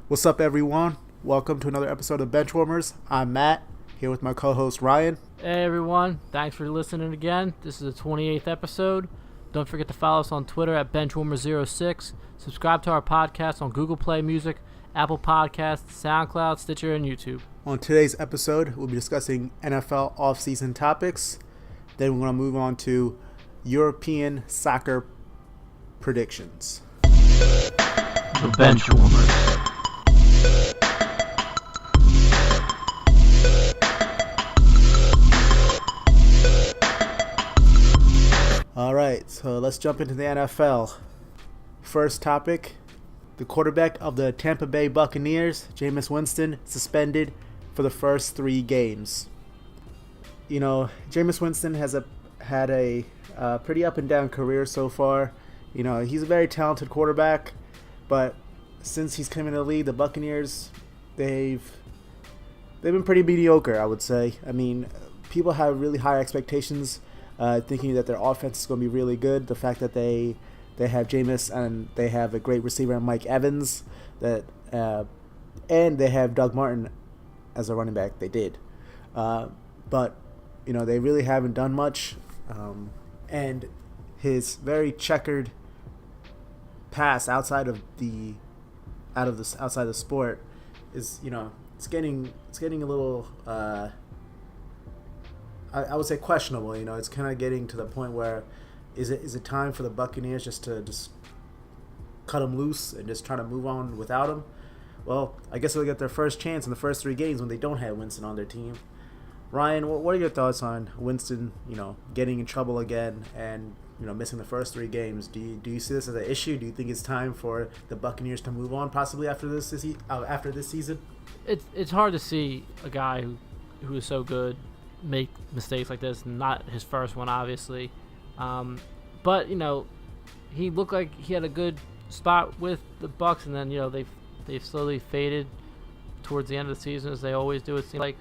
What's up, everyone? Welcome to another episode of Benchwarmers. I'm Matt, here with my co-host Ryan. Hey everyone, thanks for listening again. This is the 28th episode. Don't forget to follow us on Twitter at Benchwarmers06. Subscribe to our podcast on Google Play Music, Apple Podcasts, SoundCloud, Stitcher, and YouTube. On today's episode, we'll be discussing NFL off-season topics. Then we're going to move on to European soccer predictions. The Benchwarmers. All right, so let's jump into the NFL. First topic, the quarterback of the Tampa Bay Buccaneers, Jameis Winston, suspended for the first 3 games. You know, Jameis Winston has had a pretty up and down career so far. You know, he's a very talented quarterback, but since he's come in the league, the Buccaneers, they've been pretty mediocre, I would say. I mean, people have really high expectations, thinking that their offense is going to be really good. The fact that they have Jameis and they have a great receiver in Mike Evans, and they have Doug Martin as a running back. They did, but you know, they really haven't done much. And his very checkered past outside of the sport is, you know, it's getting a little I would say questionable. You know, it's kind of getting to the point where is it time for the Buccaneers just to cut him loose and just try to move on without him? Well, I guess they'll get their first chance in the first 3 games when they don't have Winston on their team. Ryan, what are your thoughts on Winston, you know, getting in trouble again and, you know, missing the first 3 games? Do you see this as an issue? Do you think it's time for the Buccaneers to move on possibly after this season? It's hard to see a guy who is so good make mistakes like this. Not his first one, obviously, but you know, he looked like he had a good spot with the Bucs, and then, you know, they've slowly faded towards the end of the season, as they always do, it seems like.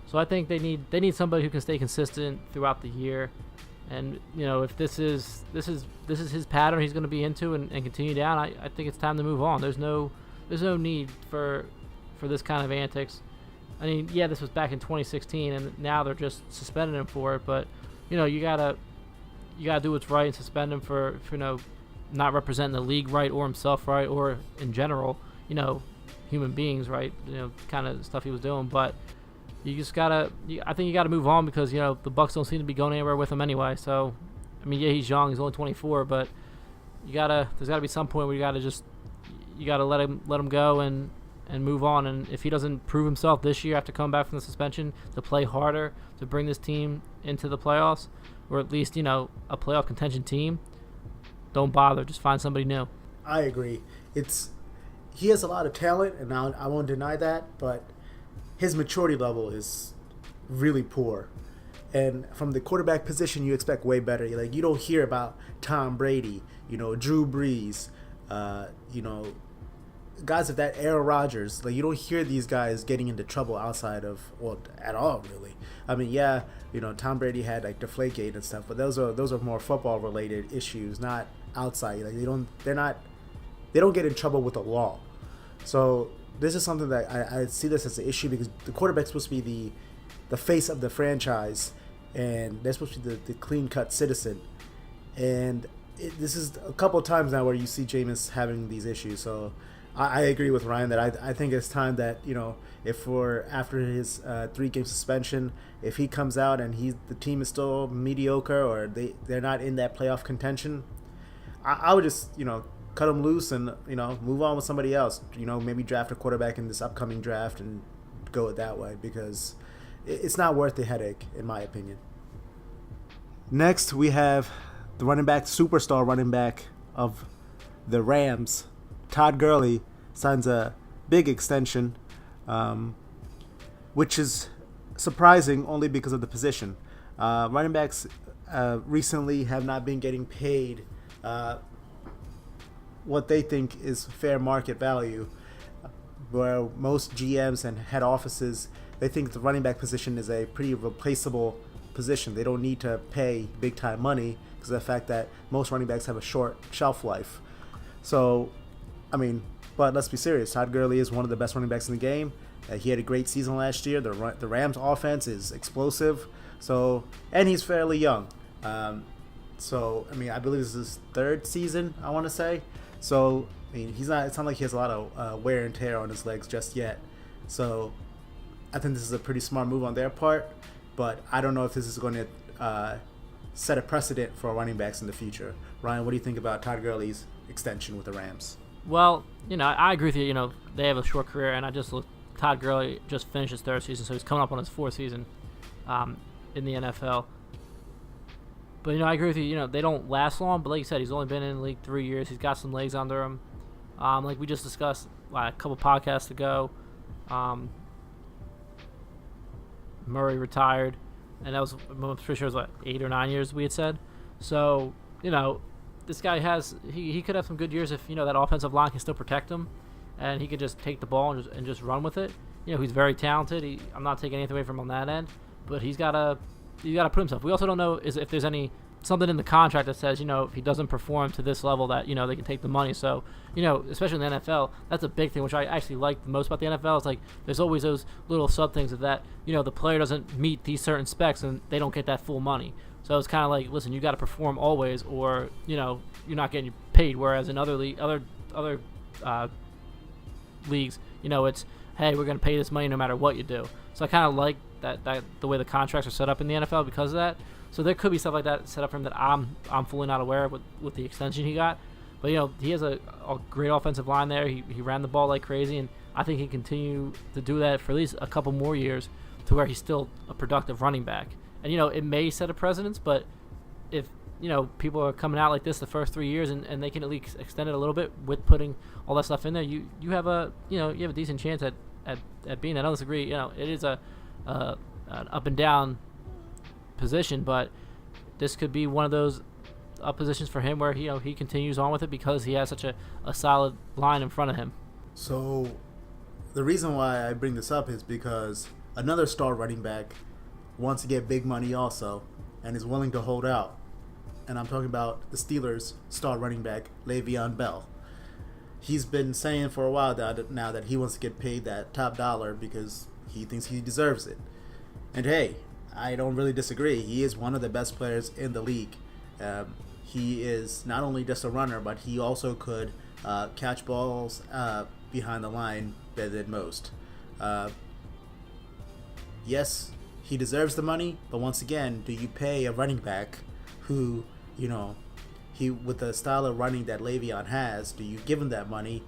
So I think they need somebody who can stay consistent throughout the year, and you know, if this is his pattern he's going to be into and continue down, I think it's time to move on. There's no need for this kind of antics. I mean, yeah, this was back in 2016, and now they're just suspending him for it. But you know, you gotta do what's right and suspend him for you know, not representing the league right, or himself right, or in general, you know, human beings right. You know, kind of stuff he was doing. But you just gotta. I think you gotta move on, because you know the Bucs don't seem to be going anywhere with him anyway. So, I mean, yeah, he's young. He's only 24, but there's gotta be some point where you gotta let him go and move on. And if he doesn't prove himself this year after coming back from the suspension to play harder, to bring this team into the playoffs, or at least, you know, a playoff contention team, don't bother. Just find somebody new. I agree. He has a lot of talent, and I won't deny that, but his maturity level is really poor. And from the quarterback position, you expect way better. Like, you don't hear about Tom Brady, you know, Drew Brees, you know, guys of that Aaron Rodgers. Like, you don't hear these guys getting into trouble outside of, well, at all, really. I mean, yeah, you know, Tom Brady had like Deflategate and stuff, but those are more football related issues, not outside. Like, they don't get in trouble with the law. So this is something that I see this as an issue, because the quarterback's supposed to be the face of the franchise, and they're supposed to be the clean cut citizen. And this is a couple of times now where you see Jameis having these issues. So I agree with Ryan that I think it's time that, you know, after his 3-game suspension, if he comes out and the team is still mediocre, or they're not in that playoff contention, I would just, you know, cut him loose and, you know, move on with somebody else. You know, maybe draft a quarterback in this upcoming draft and go it that way, because it's not worth the headache, in my opinion. Next, we have the superstar running back of the Rams, Todd Gurley, signs a big extension, which is surprising only because of the position. Running backs recently have not been getting paid what they think is fair market value, where most GMs and head offices, they think the running back position is a pretty replaceable position. They don't need to pay big time money because of the fact that most running backs have a short shelf life. So, I mean, But let's be serious. Todd Gurley is one of the best running backs in the game. He had a great season last year. The Rams' offense is explosive. So, and he's fairly young. So, I mean, I believe this is his third season, I want to say. So, I mean, it's not like he has a lot of wear and tear on his legs just yet. So, I think this is a pretty smart move on their part. But I don't know if this is going to set a precedent for running backs in the future. Ryan, what do you think about Todd Gurley's extension with the Rams? Well, I agree with you. They have a short career, and I just looked. Todd Gurley just finished his third season, so he's coming up on his fourth season in the NFL. But, I agree with you. They don't last long, but like you said, he's only been in the league 3 years. He's got some legs under him. Like we just discussed a couple podcasts ago, Murray retired, and that was, I'm pretty sure it was 8 or 9 years we had said. So, this guy he could have some good years if, that offensive line can still protect him, and he could just take the ball and just run with it. He's very talented. I'm not taking anything away from him on that end, but he's got to put himself. We also don't know if there's something in the contract that says, if he doesn't perform to this level that, they can take the money. So, especially in the NFL, that's a big thing, which I actually like the most about the NFL. Is like there's always those little sub things of that, the player doesn't meet these certain specs and they don't get that full money. So it's kind of like, listen, you got to perform always, or you're not getting paid. Whereas in other leagues, it's, hey, we're going to pay this money no matter what you do. So I kind of like that the way the contracts are set up in the NFL because of that. So there could be stuff like that set up for him that I'm fully not aware of with the extension he got. But he has a great offensive line there. He ran the ball like crazy, and I think he can continue to do that for at least a couple more years to where he's still a productive running back. And it may set a precedence, but if people are coming out like this the first 3 years and they can at least extend it a little bit with putting all that stuff in there, you have a decent chance at being that. I don't disagree. It is an up and down position, but this could be one of those positions for him where he continues on with it because he has such a solid line in front of him. So the reason why I bring this up is because another star running back wants to get big money also and is willing to hold out. And I'm talking about the Steelers' star running back, Le'Veon Bell. He's been saying for a while now that he wants to get paid that top dollar because he thinks he deserves it. And hey, I don't really disagree. He is one of the best players in the league. He is not only just a runner, but he also could catch balls behind the line better than most. Yes, he deserves the money, but once again, do you pay a running back who, he with the style of running that Le'Veon has, do you give him that money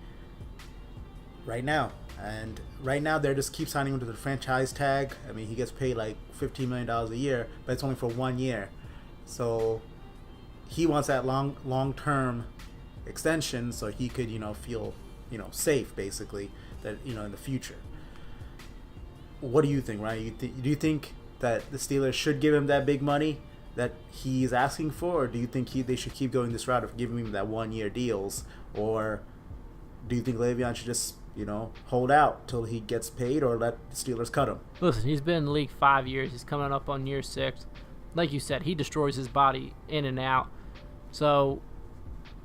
right now? And right now, they just keep signing him to the franchise tag. I mean, he gets paid like $15 million a year, but it's only for 1 year. So he wants that long-term extension so he could, feel, safe, basically, that, in the future. What do you think, Ryan? Do you think that the Steelers should give him that big money that he's asking for, or do you think they should keep going this route of giving him that 1 year deals, or do you think Le'Veon should just hold out till he gets paid, or let the Steelers cut him? Listen, he's been in the league 5 years. He's coming up on year 6. Like you said, he destroys his body in and out. So,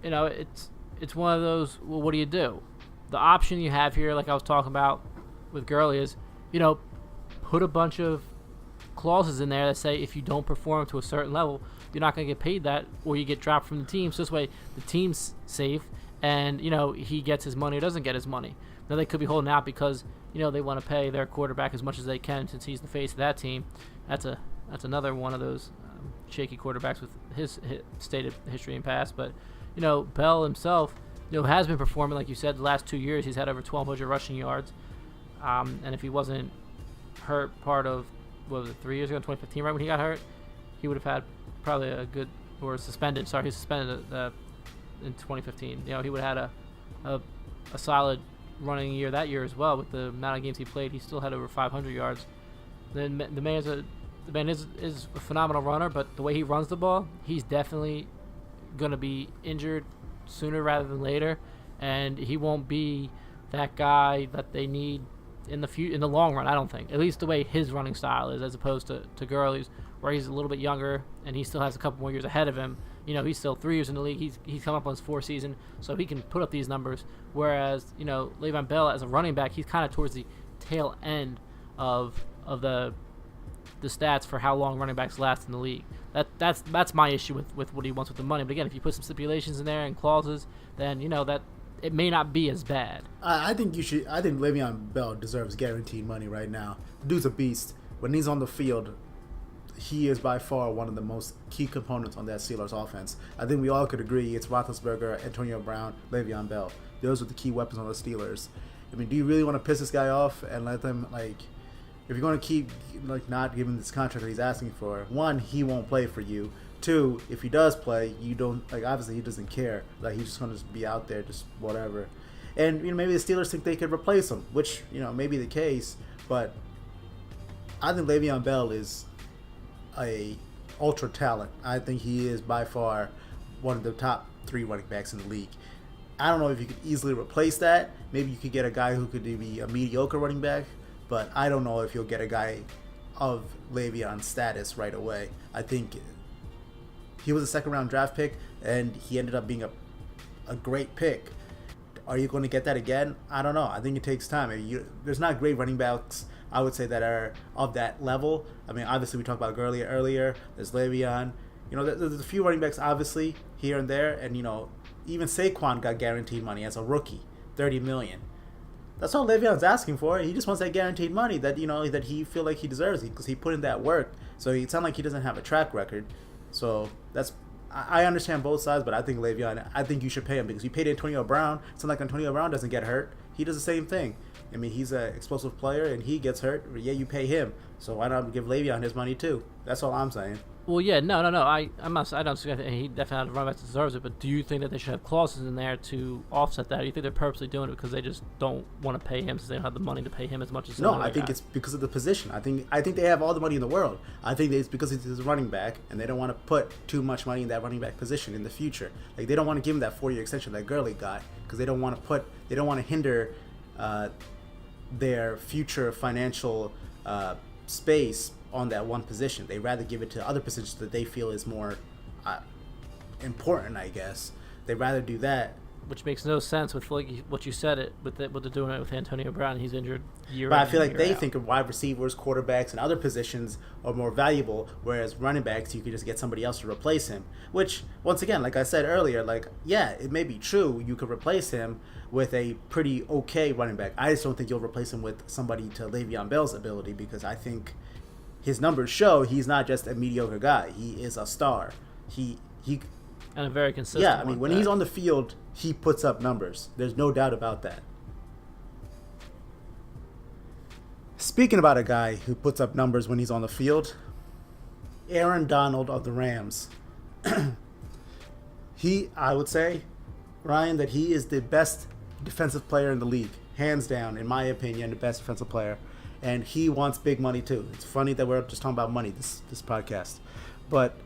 it's one of those, well, what do you do? The option you have here, like I was talking about with Gurley, is, put a bunch of clauses in there that say if you don't perform to a certain level, you're not going to get paid that, or you get dropped from the team. So this way, the team's safe, and, he gets his money or doesn't get his money. Now, they could be holding out because, they want to pay their quarterback as much as they can since he's the face of that team. That's another one of those shaky quarterbacks with his stated history and past. But, Bell himself, has been performing, like you said, the last 2 years. He's had over 1,200 rushing yards. And if he wasn't hurt part of, 3 years ago, in 2015, right when he got hurt, he would have had probably a good, or suspended. Sorry, he was suspended in 2015. He would have had a solid running year that year as well. With the amount of games he played, he still had over 500 yards. Then the man is a phenomenal runner, but the way he runs the ball, he's definitely going to be injured sooner rather than later, and he won't be that guy that they need in the long run. I don't think, at least the way his running style is, as opposed to Gurley's, where he's a little bit younger and he still has a couple more years ahead of him, he's still 3 years in the league. He's come up on his 4th season, so he can put up these numbers. Whereas, Le'Veon Bell as a running back, he's kind of towards the tail end of the stats for how long running backs last in the league. That's my issue with what he wants with the money. But again, if you put some stipulations in there and clauses, then that it may not be as bad. I think Le'Veon Bell deserves guaranteed money right now. The dude's a beast. When he's on the field, he is by far one of the most key components on that Steelers offense. I think we all could agree it's Roethlisberger, Antonio Brown, Le'Veon Bell. Those are the key weapons on the Steelers. I mean, do you really want to piss this guy off and let them, if you're going to keep, not giving this contract that he's asking for, one, he won't play for you. Two, if he does play, you don't, obviously he doesn't care. He's just going to be out there, just whatever. And, maybe the Steelers think they could replace him, which, may be the case. But I think Le'Veon Bell is a ultra talent. I think he is by far one of the top 3 running backs in the league. I don't know if you could easily replace that. Maybe you could get a guy who could be a mediocre running back, but I don't know if you'll get a guy of Le'Veon's status right away. I think he was a 2nd-round draft pick, and he ended up being a great pick. Are you going to get that again? I don't know. I think it takes time. There's not great running backs, I would say, that are of that level. I mean, obviously, we talked about Gurley earlier. There's Le'Veon. There's a few running backs, obviously, here and there. And, even Saquon got guaranteed money as a rookie, $30 million. That's all Le'Veon's asking for. He just wants that guaranteed money that, that he feel like he deserves because he put in that work. So it's not like he doesn't have a track record. So I understand both sides, but I think Le'Veon, I think you should pay him because you paid Antonio Brown. It's not like Antonio Brown doesn't get hurt. He does the same thing. I mean, he's an explosive player, and he gets hurt. Yeah, you pay him. So why not give Le'Veon his money too? That's all I'm saying. Well, yeah, no. I don't see that. He definitely running back deserves it. But do you think that they should have clauses in there to offset that? Or do you think they're purposely doing it because they just don't want to pay him since they don't have the money to pay him as much as no? I think it's because of the position. I think they have all the money in the world. I think it's because he's a running back, and they don't want to put too much money in that running back position in the future. They don't want to give him that 4-year extension that Gurley got because they don't want to hinder their future financial space on that one position. They rather give it to other positions that they feel is more important, I guess. They rather do that. Which makes no sense with what you said what they're doing it with Antonio Brown. He's injured year. But I feel like they out. think of wide receivers, quarterbacks, and other positions are more valuable, whereas running backs, you could just get somebody else to replace him. Which, once again, like I said earlier, yeah, it may be true you could replace him with a pretty okay running back. I just don't think you'll replace him with somebody to Le'Veon Bell's ability because I think his numbers show he's not just a mediocre guy. He is a star. He and a very consistent. Yeah, I mean, when he's on the field, he puts up numbers. There's no doubt about that. Speaking about a guy who puts up numbers when he's on the field, Aaron Donald of the Rams. I would say, Ryan, that he is the best defensive player in the league. Hands down, in my opinion, the best defensive player. And he wants big money too. It's funny that we're just talking about money this podcast, but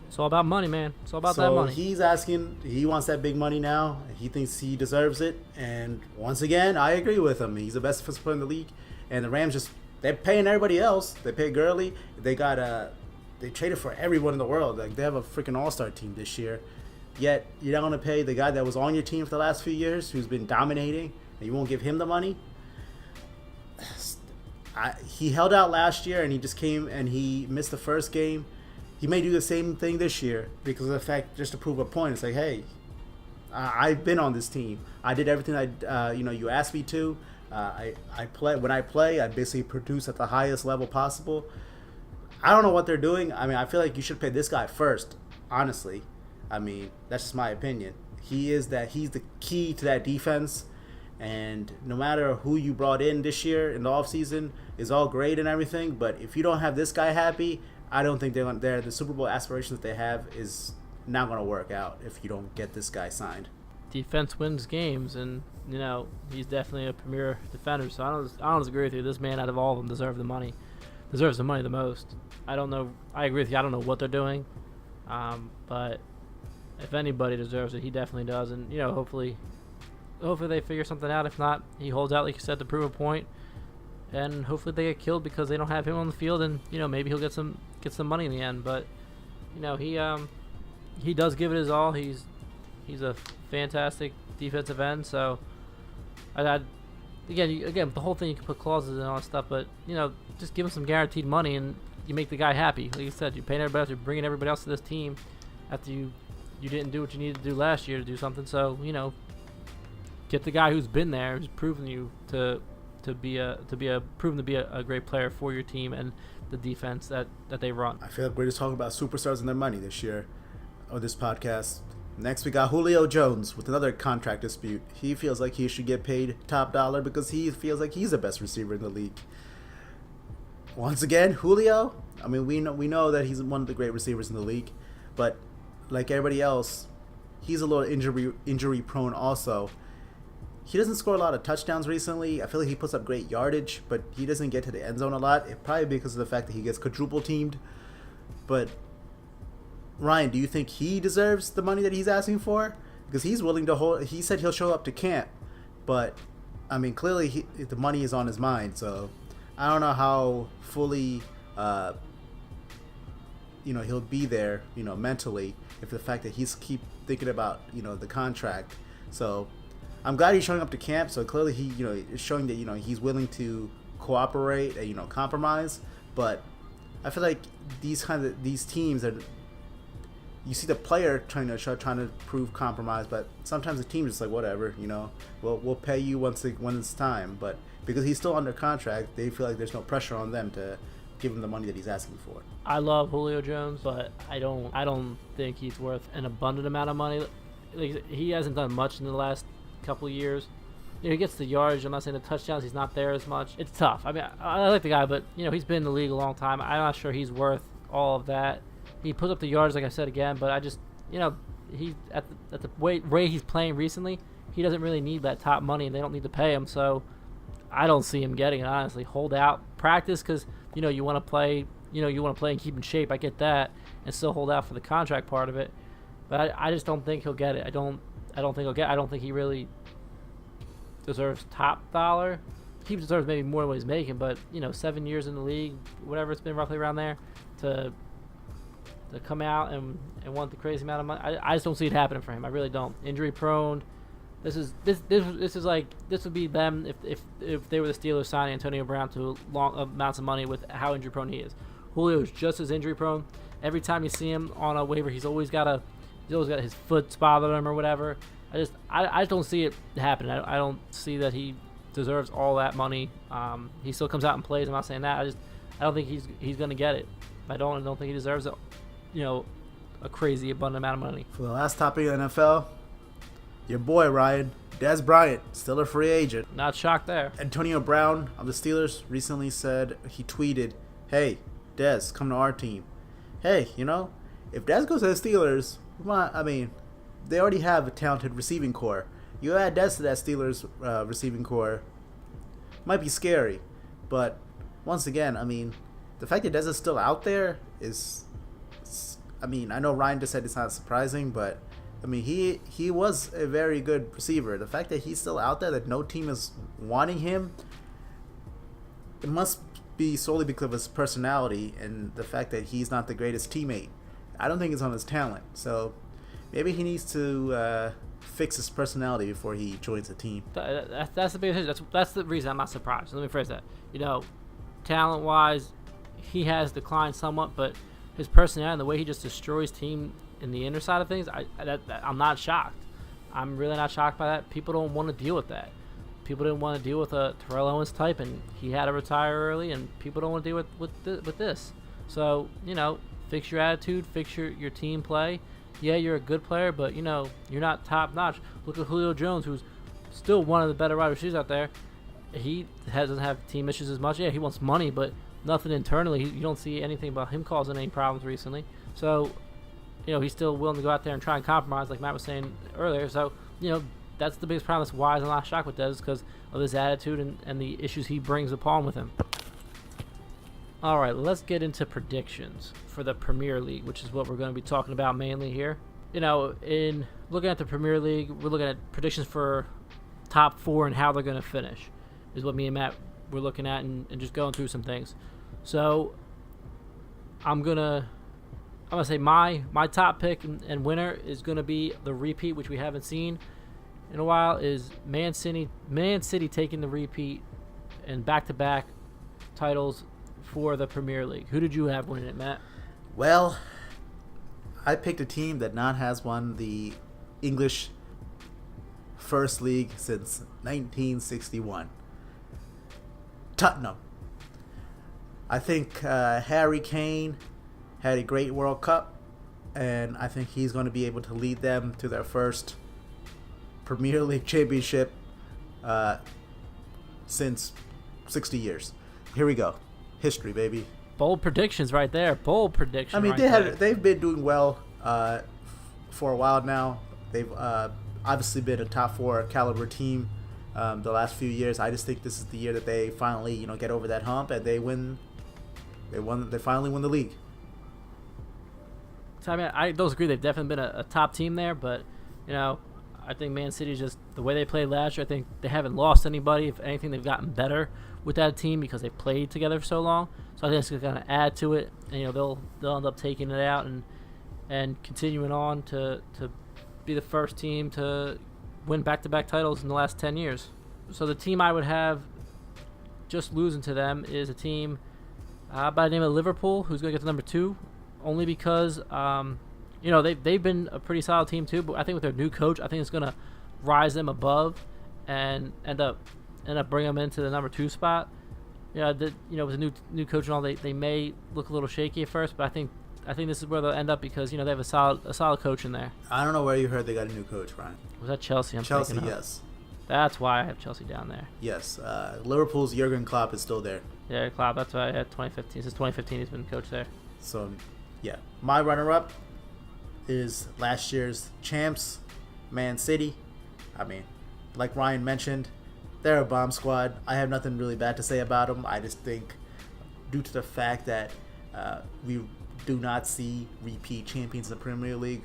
it's all about money, man. It's all about that money. He wants that big money now. He thinks he deserves it. And once again, I agree with him. He's the best defensive player in the league. And the Rams they're paying everybody else. They pay Gurley. They traded for everyone in the world. They have a freaking all-star team this year. Yet you're not going to pay the guy that was on your team for the last few years, who's been dominating, and you won't give him the money. He held out last year, and he just came and he missed the first game. He may do the same thing this year because of the fact, just to prove a point. It's like, hey, I've been on this team. I did everything you asked me to. I play when I play. I basically produce at the highest level possible. I don't know what they're doing. I mean, I feel like you should pay this guy first. Honestly, I mean, that's just my opinion. He's the key to that defense. And no matter who you brought in this year in the offseason is all great and everything, but if you don't have this guy happy, I don't think the Super Bowl aspirations that they have is not going to work out if you don't get this guy signed. Defense wins games, and he's definitely a premier defender. So I don't disagree with you. This man, out of all of them, deserves the money the most. I don't know. I agree with you. I don't know what they're doing, but if anybody deserves it, he definitely does. And hopefully they figure something out. If not, he holds out, like you said, to prove a point. And hopefully they get killed because they don't have him on the field, and maybe he'll get some money in the end. But he does give it his all. He's a fantastic defensive end. So again, the whole thing, you can put clauses and all that stuff, but just give him some guaranteed money and you make the guy happy. Like you said, you're paying everybody else, you're bringing everybody else to this team after you didn't do what you needed to do last year to do something. So get the guy who's been there, who's proven you to be a great player for your team and the defense that they run. I feel like we're just talking about superstars and their money this year on this podcast. Next, we got Julio Jones with another contract dispute. He feels like he should get paid top dollar because he feels like he's the best receiver in the league. Once again, Julio, I mean, we know that he's one of the great receivers in the league, but like everybody else, he's a little injury prone also. He doesn't score a lot of touchdowns recently. I feel like he puts up great yardage, but he doesn't get to the end zone a lot. Probably because of the fact that he gets quadruple teamed. But Ryan, do you think he deserves the money that he's asking for? Because he's willing to hold. He said he'll show up to camp, but I mean, clearly the money is on his mind. So I don't know how fully, he'll be there, mentally, if the fact that he's keep thinking about, the contract. So I'm glad he's showing up to camp. So clearly he, is showing that, he's willing to cooperate and, compromise. But I feel like these teams are, you see the player trying to prove compromise, but sometimes the team is just like, whatever, we'll pay you when it's time. But because he's still under contract, they feel like there's no pressure on them to give him the money that he's asking for. I love Julio Jones, but I don't think he's worth an abundant amount of money. Like, he hasn't done much in the last couple of years. He gets the yardage. I'm not saying the touchdowns, he's not there as much. It's tough. I mean, I like the guy, but he's been in the league a long time. I'm not sure he's worth all of that. He puts up the yards, like I said again, but I just, he at the way he's playing recently, he doesn't really need that top money, and they don't need to pay him. So I don't see him getting it. Honestly, hold out, practice, because you want to play, you want to play and keep in shape. I get that, and still hold out for the contract part of it. But I just don't think he'll get it. I don't think he really deserves top dollar. He deserves maybe more than what he's making, but 7 years in the league, whatever it's been, roughly around there, to come out and want the crazy amount of money. I just don't see it happening for him. I really don't. Injury prone. This would be them if they were the Steelers signing Antonio Brown to long amounts of money with how injury prone he is. Julio is just as injury prone. Every time you see him on a waiver, he's always got his foot bothering him or whatever. I just don't see it happening. I don't see that he deserves all that money. He still comes out and plays. I'm not saying that. I don't think he's gonna get it. I don't think he deserves it. A crazy abundant amount of money. For the last topic of the NFL, your boy Ryan, Dez Bryant, still a free agent. Not shocked there. Antonio Brown of the Steelers recently said, he tweeted, "Hey, Dez, come to our team." Hey, if Dez goes to the Steelers, they already have a talented receiving core. You add Dez to that Steelers receiving core, might be scary. But once again, the fact that Dez is still out there is, I know Ryan just said it's not surprising, but he was a very good receiver. The fact that he's still out there, that no team is wanting him, it must be solely because of his personality and the fact that he's not the greatest teammate. I don't think it's on his talent. So maybe he needs to fix his personality before he joins the team. That's the biggest issue. That's the reason I'm not surprised. Let me phrase that. Talent-wise, he has declined somewhat, but his personality and the way he just destroys team in the inner side of things, I'm not shocked. I'm really not shocked by that. People don't want to deal with that. People didn't want to deal with a Terrell Owens type, and he had to retire early, and people don't want to deal with this. So, fix your attitude, fix your team play. Yeah, you're a good player, but, you're not top-notch. Look at Julio Jones, who's still one of the better wide receivers out there. He doesn't have team issues as much. Yeah, he wants money, but nothing internally. You don't see anything about him causing any problems recently. So, he's still willing to go out there and try and compromise, like Matt was saying earlier. So, that's the biggest problem. That's why I'm not shocked with Dez, because of his attitude and the issues he brings upon with him. All right, let's get into predictions for the Premier League, which is what we're going to be talking about mainly here. In looking at the Premier League, we're looking at predictions for top four and how they're going to finish, is what me and Matt were looking at and just going through some things. So I'm going to I'm gonna say my top pick and winner is gonna be the repeat, which we haven't seen in a while. Is Man City taking the repeat and back-to-back titles for the Premier League. Who did you have winning it, Matt? Well, I picked a team that not has won the English First League since 1961. Tottenham. I think Harry Kane had a great World Cup, and I think he's going to be able to lead them to their first Premier League championship since 60 years. Here we go. History, baby. Bold predictions right there. Bold prediction. I mean, right they've been doing well for a while now. They've obviously been a top 4 caliber team the last few years. I just think this is the year that they finally, get over that hump and they win. They finally win the league. So, I mean, I don't agree. They've definitely been a top team there, but I think Man City, just the way they played last year, I think they haven't lost anybody. If anything, they've gotten better with that team because they played together for so long. So I think it's going to add to it, and they'll end up taking it out and continuing on to be the first team to win back-to-back titles in the last 10 years. So the team I would have just losing to them is a team by the name of Liverpool, who's going to get to number 2, only because they've been a pretty solid team too. But I think with their new coach, I think it's going to rise them above and end up bringing them into the number 2 spot. With the new coach and all, they may look a little shaky at first, but I think this is where they'll end up because they have a solid coach in there. I don't know where you heard they got a new coach, Ryan. Was that Chelsea? Chelsea, yes. That's why I have Chelsea down there. Yes, Liverpool's Jurgen Klopp is still there. Yeah, Klopp. That's why I had 2015. Since 2015, he's been coach there. So, yeah, my runner-up is last year's champs, Man City. I mean, like Ryan mentioned, they're a bomb squad. I have nothing really bad to say about them. I just think, due to the fact that we do not see repeat champions in the Premier League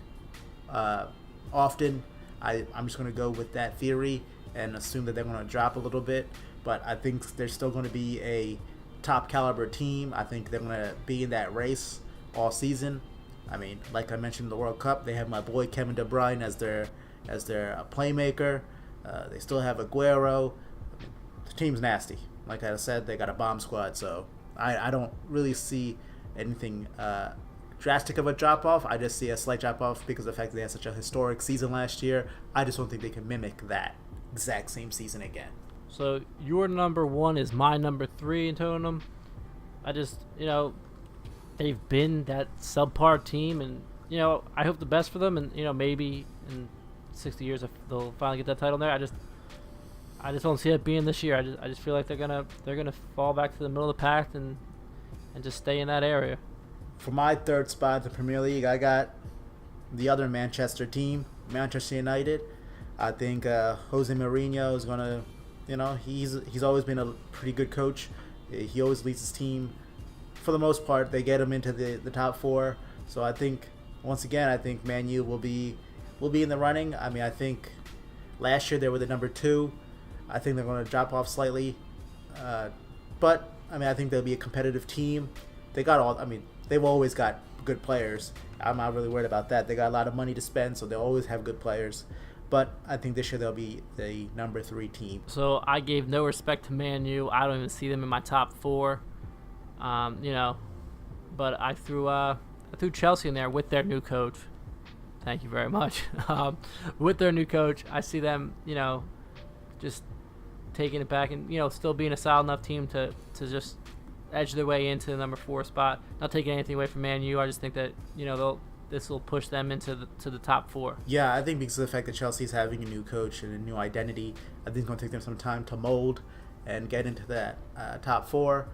often, I'm just going to go with that theory and assume that they're going to drop a little bit. But I think they're still going to be a top caliber team. I think they're going to be in that race all season. I mean, like I mentioned in the World Cup, they have my boy Kevin De Bruyne as their playmaker. They still have Aguero. The team's nasty. Like I said, they got a bomb squad. So I don't really see anything drastic of a drop-off. I just see a slight drop-off because of the fact that they had such a historic season last year. I just don't think they can mimic that exact same season again. So your number 1 is my number 3 in Tottenham. I just, they've been that subpar team, and, I hope the best for them, and, maybe in 60 years they'll finally get that title there. I just don't see it being this year. I just feel like they're gonna fall back to the middle of the pack and just stay in that area. For my 3rd spot in the Premier League, I got the other Manchester team, Manchester United. I think Jose Mourinho is gonna, he's always been a pretty good coach. He always leads his team. For the most part, they get him into the top 4. So I think, once again, Man U will be in the running. I mean, I think last year they were the number 2. I think they're going to drop off slightly. But, I think they'll be a competitive team. They've always got good players. I'm not really worried about that. They got a lot of money to spend, so they'll always have good players. But I think this year they'll be the number 3 team. So I gave no respect to Man U. I don't even see them in my top 4. But I threw Chelsea in there with their new coach. Thank you very much. With their new coach, I see them, just taking it back and, still being a solid enough team to just edge their way into the number 4 spot. Not taking anything away from Man U. I just think that, this will push them into the top 4. Yeah, I think because of the fact that Chelsea's having a new coach and a new identity, I think it's going to take them some time to mold and get into that top 4.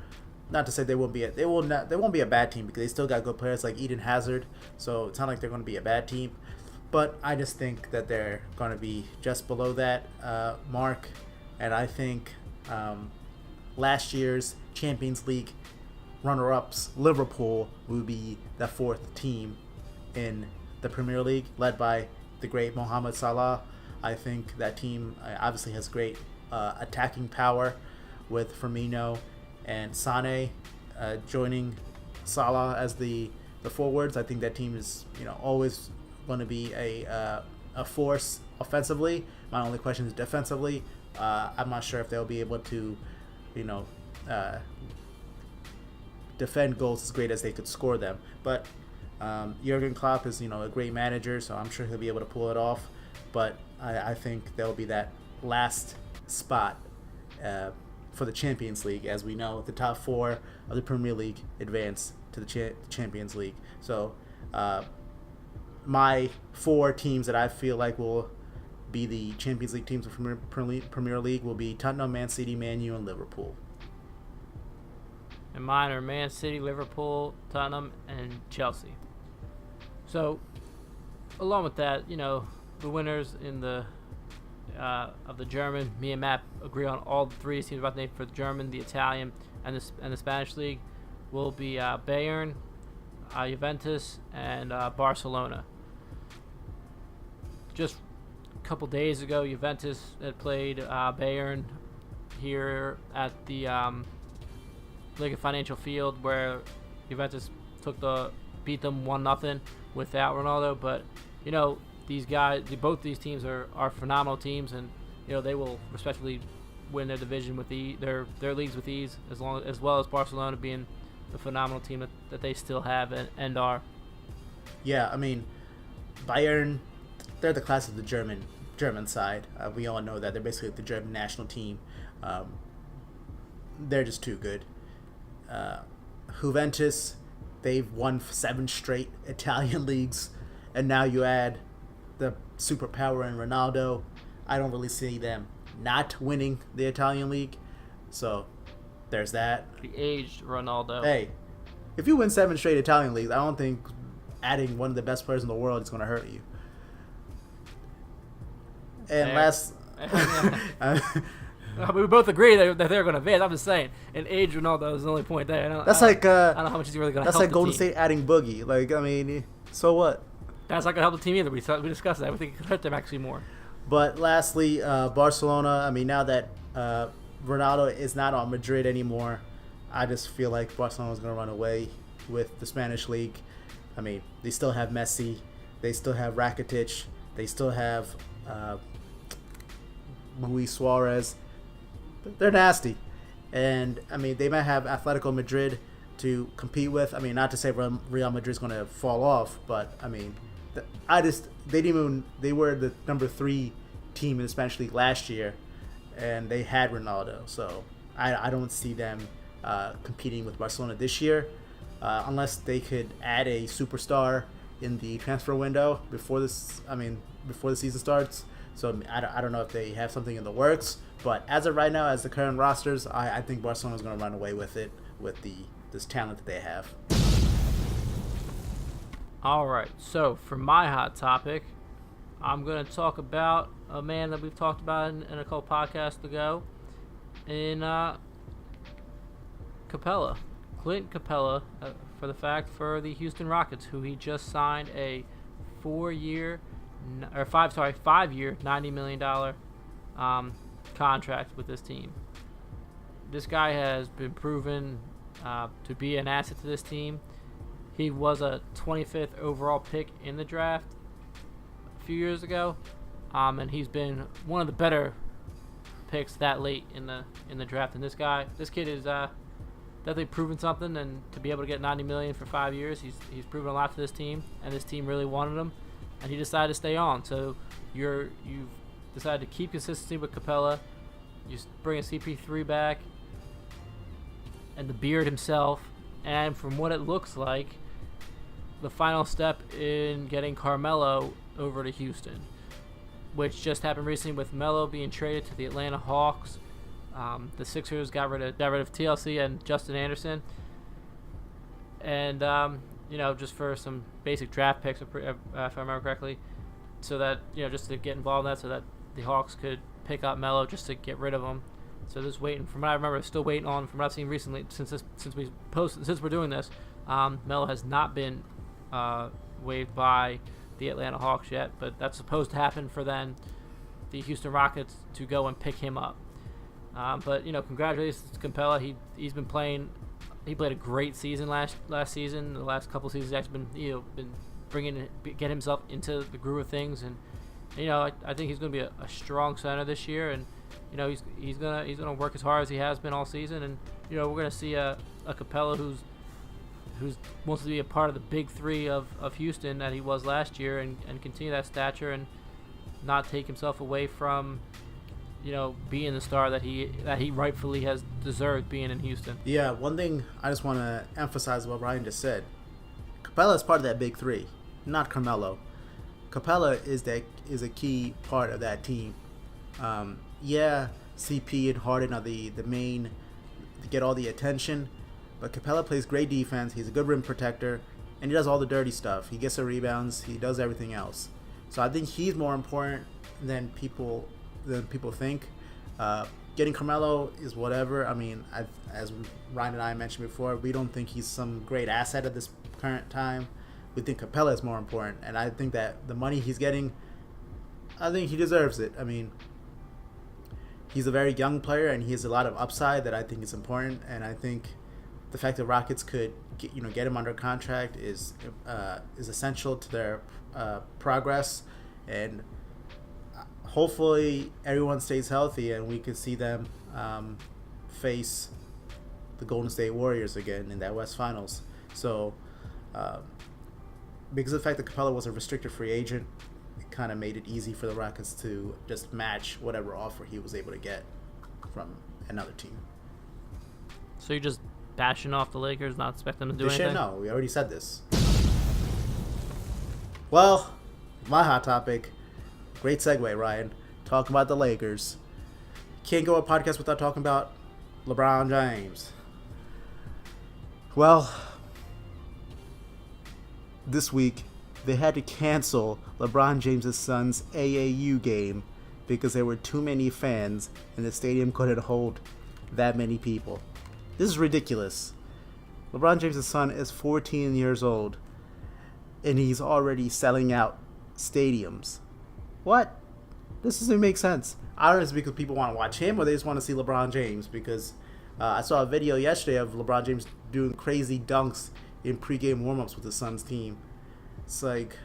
Not to say they won't be a bad team because they still got good players like Eden Hazard. So it's not like they're going to be a bad team. But I just think that they're going to be just below that mark. And I think last year's Champions League runner-ups, Liverpool, will be the 4th team in the Premier League, led by the great Mohamed Salah. I think that team obviously has great attacking power with Firmino and Sané joining Salah as the the forwards. I think that team is always going to be a force offensively. My only question is defensively. I'm not sure if they'll be able to defend goals as great as they could score them. But Jurgen Klopp is a great manager, so I'm sure he'll be able to pull it off. But I think there'll be that last spot for the Champions League. As we know, the top 4 of the Premier League advance to the Champions League. So my 4 teams that I feel like will be the Champions League teams of Premier League will be Tottenham, Man City, Man U, and Liverpool. And mine are Man City, Liverpool, Tottenham, and Chelsea. So, along with that, the winners in the of the German, me and Matt agree on all 3 teams about the name for the German, the Italian, and the Spanish league will be Bayern, Juventus, and Barcelona. Just a couple days ago, Juventus had played Bayern here at the Liga Financial Field, where Juventus beat them 1-0 without Ronaldo. But these guys, both these teams are phenomenal teams, and they will respectively win their division with their leagues with ease, as well as Barcelona being the phenomenal team that they still have and are. Yeah, I mean, Bayern, they're the class of the German side. We all know that they're basically the German national team. They're just too good. Juventus, they've won 7 straight Italian leagues, and now you add the superpower in Ronaldo. I don't really see them not winning the Italian league. So there's that. The aged Ronaldo. Hey, if you win 7 straight Italian leagues, I don't think adding one of the best players in the world is going to hurt you. And last, we both agree that they're going to advance. I'm just saying, an aged Ronaldo is the only point there. I don't know how much he's really going to help. That's like Golden State adding Boogie. Like, I mean, so what? That's not going to help the team either. We discussed that. We think it could hurt them actually more. But lastly, Barcelona. I mean, now that Ronaldo is not on Madrid anymore, I just feel like Barcelona is going to run away with the Spanish league. I mean, they still have Messi. They still have Rakitic. They still have Luis Suarez. They're nasty. And, I mean, they might have Atletico Madrid to compete with. I mean, not to say Real Madrid's going to fall off, but, I mean, they were the number 3 team in the Spanish league last year, and they had Ronaldo. So I don't see them competing with Barcelona this year, unless they could add a superstar in the transfer window before the season starts. So I don't know if they have something in the works, but as of right now, as the current rosters, I think Barcelona's going to run away with it with this talent that they have. All right, so for my hot topic, I'm going to talk about a man that we've talked about in a couple podcasts ago, in Capella, Clint Capella, for the Houston Rockets, who he just signed a 5-year, $90 million contract with this team. This guy has been proven to be an asset to this team. He was a 25th overall pick in the draft a few years ago, and he's been one of the better picks that late in the draft. And this kid is definitely proven something, and to be able to get $90 million for 5 years, he's proven a lot to this team, and this team really wanted him, and he decided to stay on. So you've decided to keep consistency with Capella. You bring a CP3 back, and the Beard himself, and from what it looks like, the final step in getting Carmelo over to Houston, which just happened recently with Melo being traded to the Atlanta Hawks. The Sixers got rid of TLC and Justin Anderson, and just for some basic draft picks, if I remember correctly, so that just to get involved in that, so that the Hawks could pick up Melo just to get rid of him. So just waiting. From what I remember, still waiting on. From what I've seen recently, since we're doing this, Melo has not been waived by the Atlanta Hawks yet, but that's supposed to happen for then the Houston Rockets to go and pick him up. But congratulations to Capella. He's been playing he played a great season last season. The last couple seasons, he's actually been get himself into the groove of things, and I think he's going to be a strong center this year, and he's gonna work as hard as he has been all season, and we're going to see a Capella who's wants to be a part of the big three of Houston that he was last year, and continue that stature and not take himself away from being the star that he rightfully has deserved being in Houston. Yeah, one thing I just want to emphasize what Ryan just said. Capella is part of that big three, not Carmelo. Capella is a key part of that team. CP and Harden are the main to get all the attention, but Capella plays great defense. He's a good rim protector, and he does all the dirty stuff. He gets the rebounds. He does everything else. So I think he's more important than people think. Getting Carmelo is whatever. I mean, as Ryan and I mentioned before, we don't think he's some great asset at this current time. We think Capella is more important, and I think that the money he's getting, I think he deserves it. I mean, he's a very young player, and he has a lot of upside that I think is important, and I think the fact that Rockets could get him under contract is essential to their progress, and hopefully everyone stays healthy and we can see them face the Golden State Warriors again in that West Finals. So because of the fact that Capella was a restricted free agent, it kind of made it easy for the Rockets to just match whatever offer he was able to get from another team. So you're just bashing off the Lakers, not expect them to do anything? No, we already said this. Well, my hot topic. Great segue, Ryan. Talking about the Lakers. Can't go a podcast without talking about LeBron James. Well, this week they had to cancel LeBron James' son's AAU game because there were too many fans and the stadium couldn't hold that many people. This is ridiculous. LeBron James' son is 14 years old and he's already selling out stadiums. What? This doesn't make sense. I don't know if it's because people want to watch him or they just want to see LeBron James, because I saw a video yesterday of LeBron James doing crazy dunks in pregame warm-ups with his son's team. It's like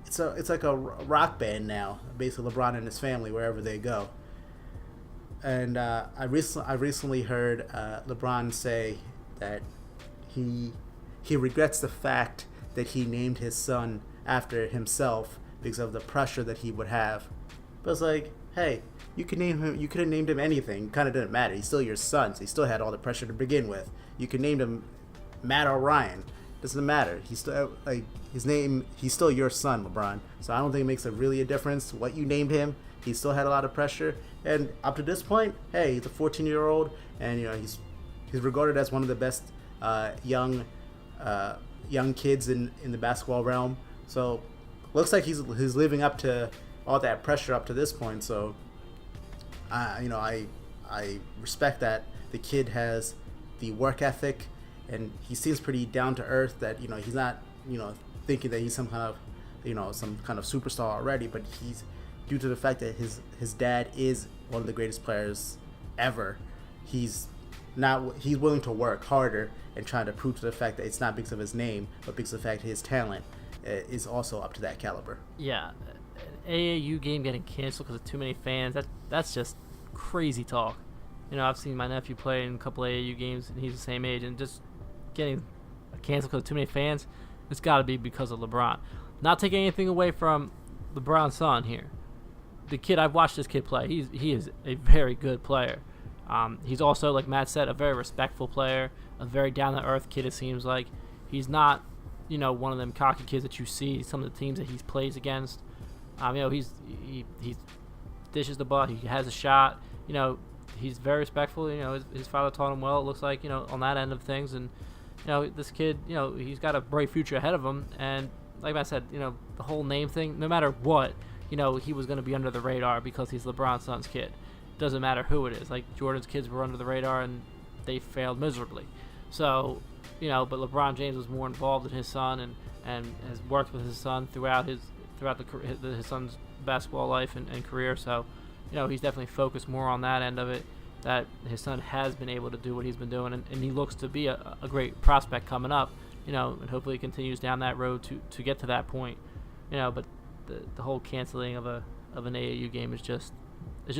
it's like a rock band now, basically LeBron and his family wherever they go. And I recently heard LeBron say that he regrets the fact that he named his son after himself because of the pressure that he would have. But it's like, hey, you could name him. You could have named him anything. Kind of didn't matter. He's still your son. So he still had all the pressure to begin with. You could name him Matt or Ryan. Doesn't matter. He's still his name. He's still your son, LeBron. So I don't think it makes a difference what you named him. He still had a lot of pressure, and up to this point, hey, he's a 14-year-old, and he's regarded as one of the best young kids in the basketball realm. So looks like he's living up to all that pressure up to this point. So I respect that the kid has the work ethic, and he seems pretty down to earth. That he's not thinking that he's some kind of superstar already, but he's, due to the fact that his dad is one of the greatest players ever, he's willing to work harder and trying to prove to the fact that it's not because of his name, but because of the fact that his talent is also up to that caliber. Yeah, an AAU game getting canceled because of too many fans, that's just crazy talk. I've seen my nephew play in a couple AAU games, and he's the same age, and just getting canceled because of too many fans, it's got to be because of LeBron. Not taking anything away from LeBron's son here. The kid, I've watched this kid play. He is a very good player. He's also, like Matt said, a very respectful player, a very down-to-earth kid, it seems like. He's not, one of them cocky kids that you see some of the teams that he plays against. He dishes the ball. He has a shot. He's very respectful. His father taught him well, it looks like, on that end of things. And, this kid, he's got a bright future ahead of him. And like I said, the whole name thing, no matter what, he was going to be under the radar because he's LeBron's son's kid. Doesn't matter who it is. Like Jordan's kids were under the radar and they failed miserably. So, but LeBron James was more involved in his son and has worked with his son throughout his son's basketball life and career. So, he's definitely focused more on that end of it. that his son has been able to do what he's been doing, and he looks to be a great prospect coming up, and hopefully he continues down that road to get to that point, but the whole canceling of an AAU game is just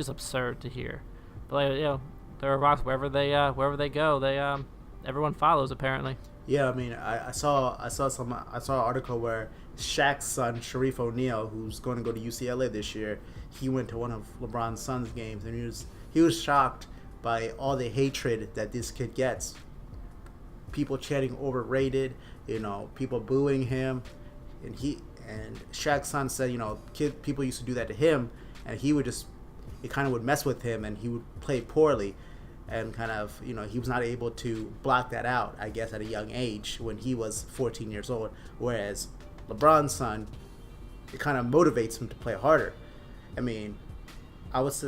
absurd to hear. But there are rocks wherever they go, everyone follows apparently. Yeah, I mean, I saw an article where Shaq's son, Sharif O'Neal, who's going to go to UCLA this year, he went to one of LeBron's son's games, and he was shocked by all the hatred that this kid gets. People chanting overrated, people booing him, and Shaq's son said, people used to do that to him, and it kind of would mess with him, and he would play poorly, and kind of, he was not able to block that out, I guess, at a young age when he was 14 years old, whereas LeBron's son, it kind of motivates him to play harder. I mean, gets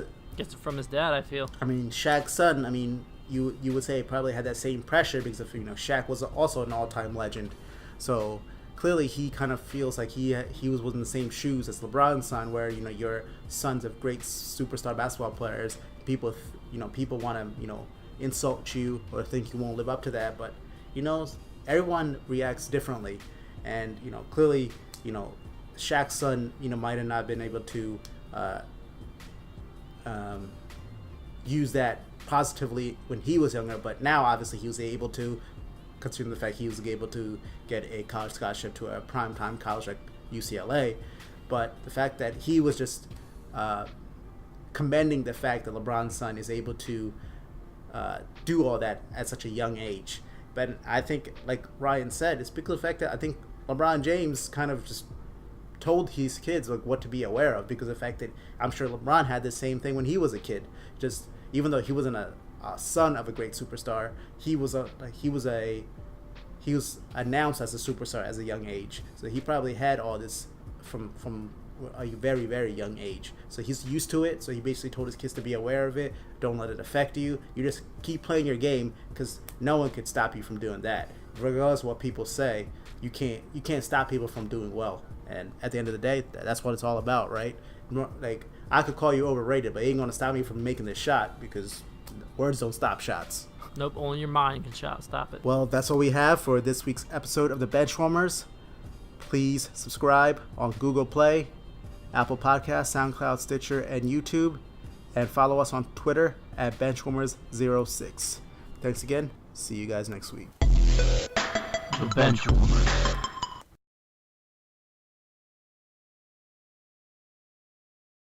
it from his dad, I feel. I mean, Shaq's son, you would say probably had that same pressure because of, Shaq was also an all-time legend. So clearly he kind of feels like he was in the same shoes as LeBron's son, where, your sons of great superstar basketball players. People want to, insult you or think you won't live up to that. But, everyone reacts differently. And, clearly, Shaq's son, might have not been able to use that positively when he was younger, but now obviously he was able to, considering the fact he was able to get a college scholarship to a primetime college like UCLA. But the fact that he was just commending the fact that LeBron's son is able to do all that at such a young age. But I think, like Ryan said, it's because of the fact that I think LeBron James kind of just told his kids what to be aware of, because of the fact that I'm sure LeBron had the same thing when he was a kid. Just even though he wasn't a son of a great superstar, he was announced as a superstar as a young age. So he probably had all this from a very, very young age. So he's used to it. So he basically told his kids to be aware of it. Don't let it affect you. You just keep playing your game, because no one could stop you from doing that. Regardless of what people say, you can't stop people from doing well. And at the end of the day, that's what it's all about, right? Like, I could call you overrated, but it ain't going to stop me from making this shot, because words don't stop shots. Nope, only your mind can stop it. Well, that's what we have for this week's episode of the Benchwarmers. Please subscribe on Google Play, Apple Podcasts, SoundCloud, Stitcher, and YouTube. And follow us on Twitter at Benchwarmers06. Thanks again. See you guys next week. The Benchwarmers.